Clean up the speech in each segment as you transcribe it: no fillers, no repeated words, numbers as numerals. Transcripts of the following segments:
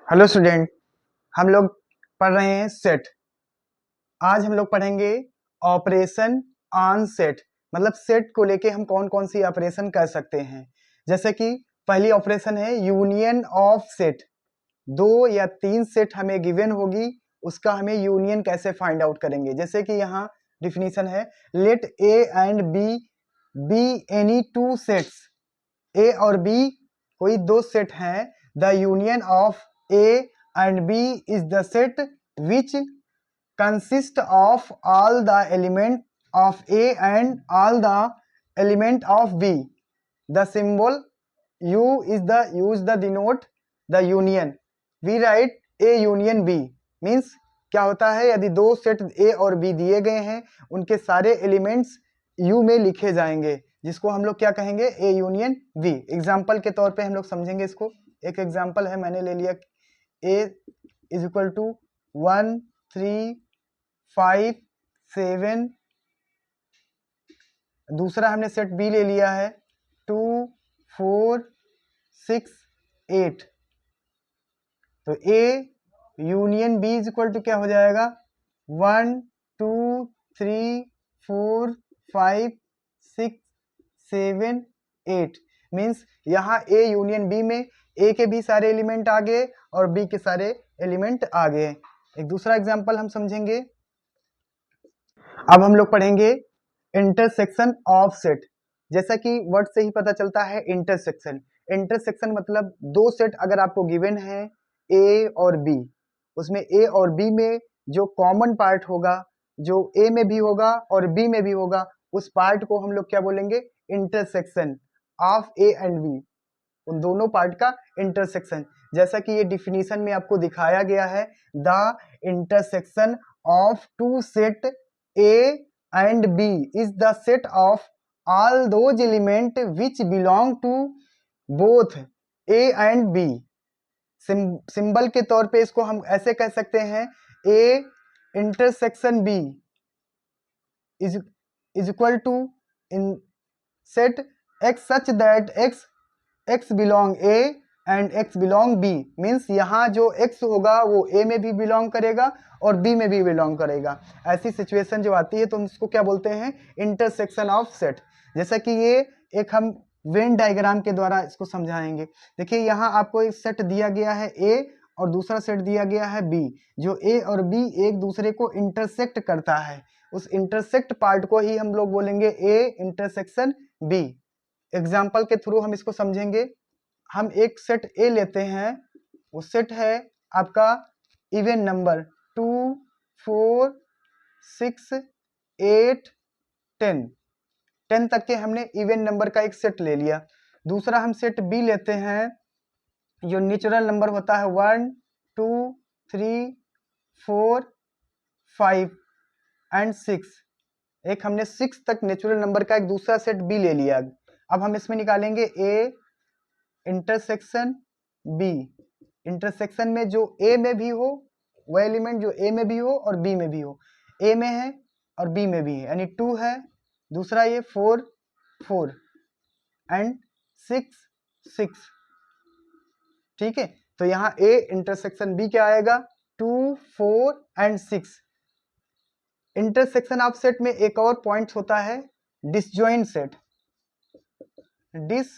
Hello student. हम लोग पढ़ रहे हैं सेट। आज हम लोग पढ़ेंगे ऑपरेशन ऑन सेट, मतलब सेट को लेके हम कौन कौन सी ऑपरेशन कर सकते हैं। जैसे कि पहली ऑपरेशन है यूनियन ऑफ सेट। दो या तीन सेट हमें गिवन होगी, उसका हमें यूनियन कैसे फाइंड आउट करेंगे। जैसे कि यहाँ डिफिनीशन है, let A and B any two sets. A और बी कोई दो सेट हैं। The union of A and B is the set which consists of all the element of A and all the element of B. The symbol U is the used to denote the union. We write A union B means क्या होता है, यदि दो set A और B दिए गए हैं, उनके सारे एलिमेंट्स U में लिखे जाएंगे, जिसको हम लोग क्या कहेंगे, A यूनियन B। एग्जाम्पल के तौर पे हम लोग समझेंगे इसको। एक एग्जाम्पल है, मैंने ले लिया A इज इक्वल टू 1 3 5 7। दूसरा हमने सेट B ले लिया है 2 4 6 8। तो A union B is equal to क्या हो जाएगा, 1 2 3 4 5 6 7 8। मीन्स यहाँ A यूनियन B में A के भी सारे एलिमेंट आ गए और B के सारे एलिमेंट आ गए। एक दूसरा एग्जांपल हम समझेंगे। अब हम लोग पढ़ेंगे इंटरसेक्शन ऑफ सेट। जैसा कि वर्ड से ही पता चलता है, इंटरसेक्शन। इंटरसेक्शन मतलब दो सेट अगर आपको गिवन है A और B, उसमें A और B में जो कॉमन पार्ट होगा, जो A में भी होगा और B में भी होगा, उस पार्ट को हम लोग क्या बोलेंगे, intersection of A and B। उन दोनों पार्ट का इंटरसेक्शन। जैसा कि ये डिफिनीशन में आपको दिखाया गया है, the intersection of two set A and B is the set of all those element which belong to both A and B। Symbol के तौर पे इसको हम ऐसे कह सकते हैं, A intersection B is equal to in set X such that X belong A and X belong B। Means यहाँ जो X होगा वो A में भी बिलोंग करेगा और B में भी बिलोंग करेगा। ऐसी सिचुएशन जो आती है तो हम इसको क्या बोलते हैं, इंटरसेक्शन ऑफ सेट। जैसा कि ये एक हम वेन डायग्राम के द्वारा इसको समझाएंगे। देखिए यहाँ आपको एक सेट दिया गया है A और दूसरा सेट दिया गया है B। जो A और B एक दूसरे को इंटरसेक्ट करता है, उस इंटरसेक्ट पार्ट को ही हम लोग बोलेंगे A इंटरसेक्शन B। एग्जाम्पल के थ्रू हम इसको समझेंगे। हम एक सेट A लेते हैं, वो सेट है आपका इवन नंबर 2 4 6 8 10। 10 तक के हमने इवन नंबर का एक सेट ले लिया। दूसरा हम सेट B लेते हैं, जो नेचुरल नंबर होता है 1 2 3 4 5 एंड 6। एक हमने 6 तक नेचुरल नंबर का एक दूसरा सेट B ले लिया। अब हम इसमें निकालेंगे A इंटरसेक्शन B। इंटरसेक्शन में जो A में भी हो, वह एलिमेंट जो A में भी हो और B में भी हो। A में है और B में भी है, यानी 2 है। दूसरा ये 4 4 एंड 6 6। ठीक है, तो यहाँ A इंटरसेक्शन B क्या आएगा, 2 4 एंड 6। इंटरसेक्शन ऑफ सेट में एक और पॉइंट होता है, डिसजॉइंट सेट। डिसजॉइंट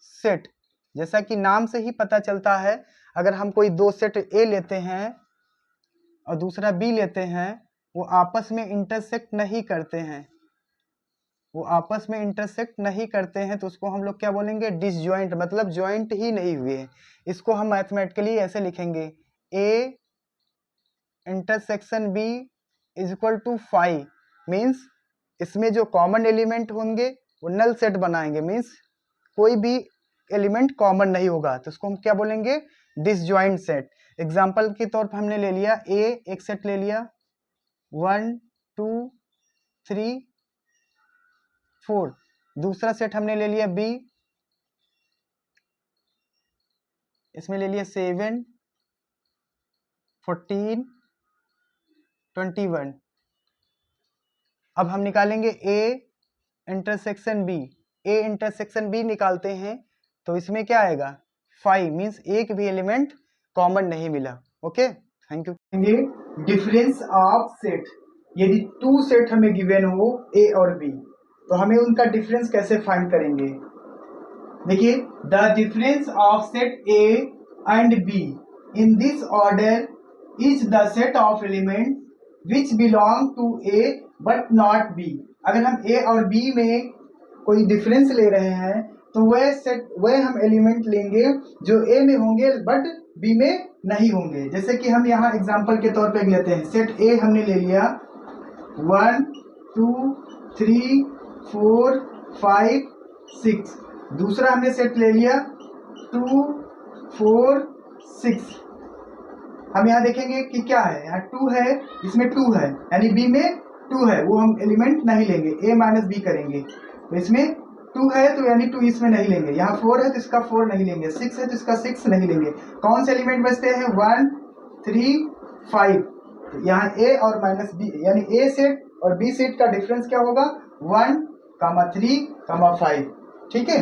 सेट, जैसा कि नाम से ही पता चलता है, अगर हम कोई दो सेट A लेते हैं और दूसरा B लेते हैं, वो आपस में इंटरसेक्ट नहीं करते हैं, वो आपस में इंटरसेक्ट नहीं करते हैं, तो उसको हम लोग क्या बोलेंगे, डिसजॉइंट, मतलब जॉइंट ही नहीं हुए। इसको हम मैथमेटिकली ऐसे लिखेंगे, A intersection B is equal to 5। Means इसमें जो कॉमन एलिमेंट होंगे वो नल सेट बनाएंगे, मीन्स कोई भी एलिमेंट कॉमन नहीं होगा, तो उसको हम क्या बोलेंगे, डिसजॉइंट सेट। एग्जांपल के तौर पर हमने ले लिया A, एक सेट ले लिया 1 2 3 4। दूसरा सेट हमने ले लिया B, इसमें ले लिया 7 14 21। अब हम निकालेंगे A intersection B। A intersection B निकालते हैं तो इसमें क्या आएगा 5, मीन्स एक भी एलिमेंट कॉमन नहीं मिला। Okay, thank you. Difference of set, यदि 2 सेट हमें गिवन हो ए और बी, तो हमें उनका डिफरेंस कैसे फाइंड करेंगे। देखिए, the difference of set A and B in this order is the set of element which belong to A but not B. अगर हम ए और बी में कोई डिफरेंस ले रहे हैं तो वह हम एलिमेंट लेंगे जो ए में होंगे बट बी में नहीं होंगे। जैसे कि हम यहाँ एग्जांपल के तौर पे लेते हैं, सेट ए हमने ले लिया 1 2 3 4 5 6, दूसरा हमने सेट ले लिया 2 4 6। हम यहाँ देखेंगे कि क्या है, यहाँ 2 है, इसमें 2 है, यानी बी में 2 है, वो हम एलिमेंट नहीं लेंगे, a माइनस बी करेंगे। तो इसमें 2 है तो यानी 2 इसमें नहीं लेंगे, यहाँ 4 है तो इसका 4 नहीं लेंगे, 6 है तो इसका 6 नहीं लेंगे। कौन से एलिमेंट बचते हैं 1 3 5। तो यहाँ a और माइनस बी यानी a सेट और b सेट का डिफरेंस क्या होगा 1 3 5। ठीक है,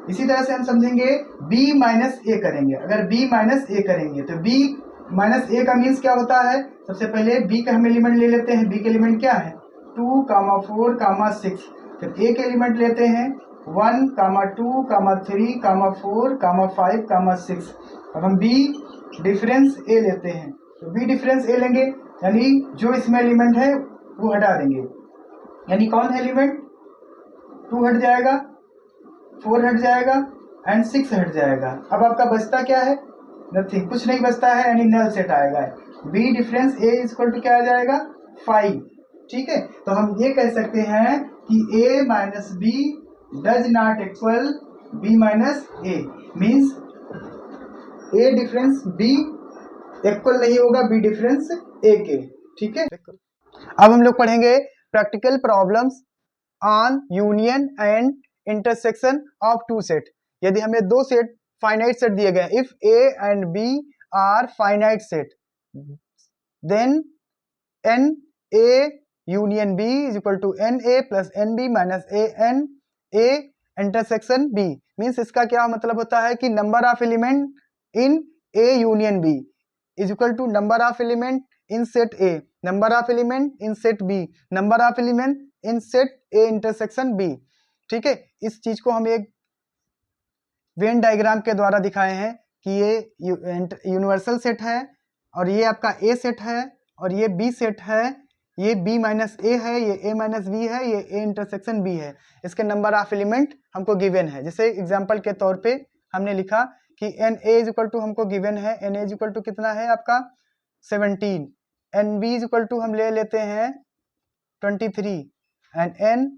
इसी तरह से हम समझेंगे b माइनस a करेंगे। अगर b माइनस a करेंगे तो b माइनस ए का मीन्स क्या होता है, सबसे पहले बी का हम एलिमेंट ले लेते हैं। बी के एलिमेंट क्या है 2 4 6। फिर ए के एलिमेंट लेते हैं 1 2 3 4 5 6। अब हम बी डिफरेंस ए लेते हैं, तो बी डिफरेंस ए लेंगे, यानी जो इसमें एलिमेंट है वो हटा देंगे, यानी कौन है एलिमेंट 2 हट जाएगा, 4 हट जाएगा एंड 6 हट जाएगा। अब आपका बचता क्या है, नथिंग, कुछ नहीं बचता है, यानी नल सेट आएगा। B difference A equal to क्या आ जाएगा 5। ठीक है, तो हम ये कह सकते हैं कि a minus B does not equal b minus A, means a difference b equal नहीं होगा b डिफरेंस a के। ठीक है, अब हम लोग पढ़ेंगे practical problems on union and intersection of 2 set. यदि हमें 2 सेट फाइनाइट सेट दिए गए, if a and b are finite set then n a union b is equal to n a plus n b minus a n a intersection b। Means इसका क्या मतलब होता है कि number of element in a union b is equal to number of element in set a, number of element in set b, number of element in set a intersection b। ठीक है, इस चीज को हम एक वेन डायग्राम के द्वारा दिखाए हैं कि ये यूनिवर्सल सेट है और ये आपका ए सेट है और ये बी सेट है, ये b माइनस ए है, ये a माइनस बी है, ये a इंटरसेक्शन b है। इसके नंबर ऑफ एलिमेंट हमको गिवन है। जैसे एग्जांपल के तौर पे हमने लिखा कि N A is equal to हमको गिवन है, N A is equal to कितना है आपका 17, N B is equal to हम ले लेते हैं 23 and N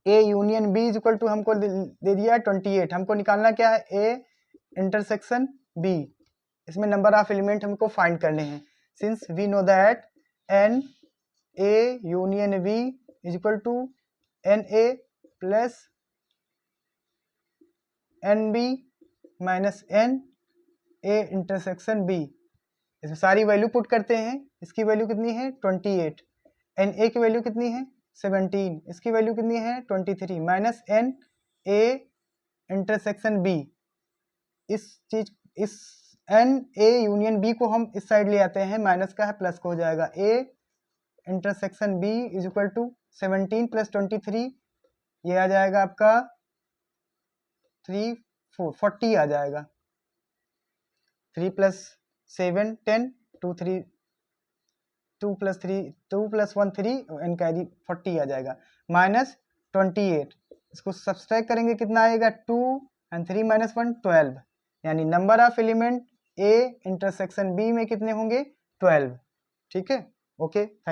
A union B is equal to हमको दे दिया 28। हमको निकालना क्या है ए इंटरसेक्शन बी, इसमें नंबर ऑफ एलिमेंट हमको फाइंड करने हैं। Since we know that N A union B is equal to N A plus N B minus N A intersection B. इसमें सारी वैल्यू पुट करते हैं, इसकी वैल्यू कितनी है 28, एन ए की वैल्यू कितनी है 17, इसकी वैल्यू कितनी है 23 minus N A intersection B. इस एन ए यूनियन बी को हम इस साइड ले आते हैं, माइनस का है प्लस को हो जाएगा, A intersection B is equal to 17 plus 23, ये आ जाएगा आपका 3 4 40 आ जाएगा, 3 प्लस 7 10 2 3 2 प्लस 1 3 एन कैरी 40 आ जाएगा माइनस 28। इसको सब्सट्रैक्ट करेंगे कितना आएगा 2 एंड 3 माइनस 1 12, यानी number of element A intersection B में कितने होंगे 12। ठीक है, ओके, थैंक